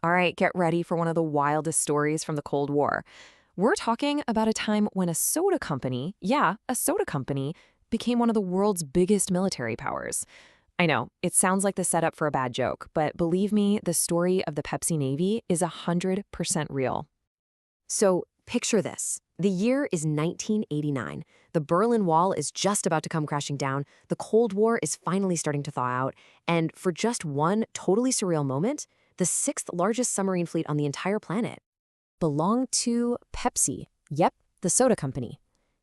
All right, get ready for one of the wildest stories from the Cold War. We're talking about a time when a soda company, yeah, a soda company, became one of the world's biggest military powers. I know, it sounds like the setup for a bad joke, but believe me, the story of the Pepsi Navy is 100% real. So, picture this. The year is 1989. The Berlin Wall is just about to come crashing down. The Cold War is finally starting to thaw out. And for just one totally surreal moment, the sixth largest submarine fleet on the entire planet belonged to Pepsi. Yep, the soda company.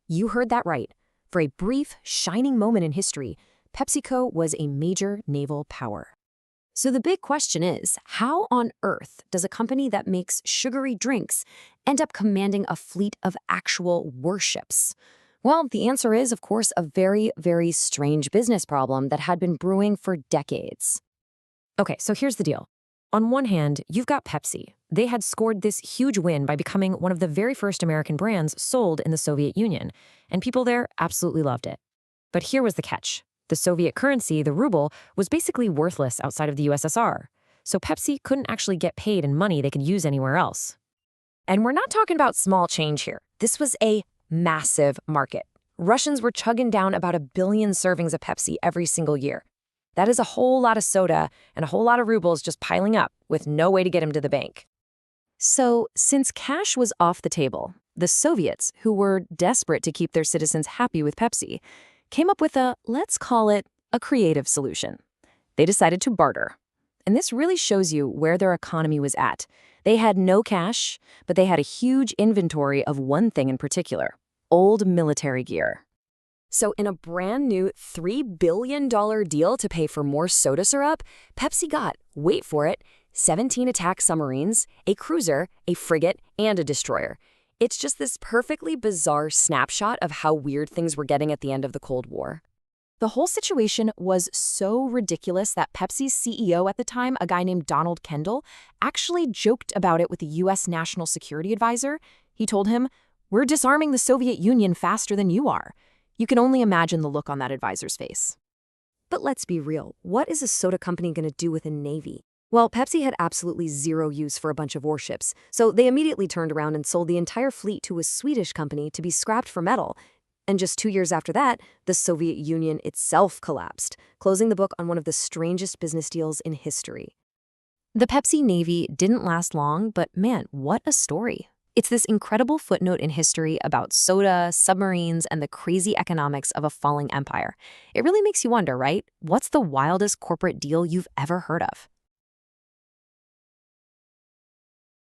You heard that right. For a brief, shining moment in history, PepsiCo was a major naval power. So the big question is, how on earth does a company that makes sugary drinks end up commanding a fleet of actual warships? Well, the answer is, of course, a very, very strange business problem that had been brewing for decades. Okay, so here's the deal. On one hand, you've got Pepsi. They had scored this huge win by becoming one of the very first American brands sold in the Soviet Union, and people there absolutely loved it. But here was the catch. The Soviet currency, the ruble, was basically worthless outside of the USSR, so Pepsi couldn't actually get paid in money they could use anywhere else. And we're not talking about small change here. This was a massive market. Russians were chugging down about 1 billion servings of Pepsi every single year. That is a whole lot of soda and a whole lot of rubles just piling up with no way to get them to the bank. So, since cash was off the table, the Soviets, who were desperate to keep their citizens happy with Pepsi, came up with let's call it, a creative solution. They decided to barter. And this really shows you where their economy was at. They had no cash, but they had a huge inventory of one thing in particular: old military gear. So in a brand new $3 billion deal to pay for more soda syrup, Pepsi got, wait for it, 17 attack submarines, a cruiser, a frigate, and a destroyer. It's just this perfectly bizarre snapshot of how weird things were getting at the end of the Cold War. The whole situation was so ridiculous that Pepsi's CEO at the time, a guy named Donald Kendall, actually joked about it with the U.S. National Security Advisor. He told him, "We're disarming the Soviet Union faster than you are." You can only imagine the look on that advisor's face. But let's be real, what is a soda company going to do with a navy? Well, Pepsi had absolutely zero use for a bunch of warships, so they immediately turned around and sold the entire fleet to a Swedish company to be scrapped for metal. And just 2 years after that, the Soviet Union itself collapsed, closing the book on one of the strangest business deals in history. The Pepsi Navy didn't last long, but man, what a story. It's this incredible footnote in history about soda, submarines, and the crazy economics of a falling empire. It really makes you wonder, right? What's the wildest corporate deal you've ever heard of?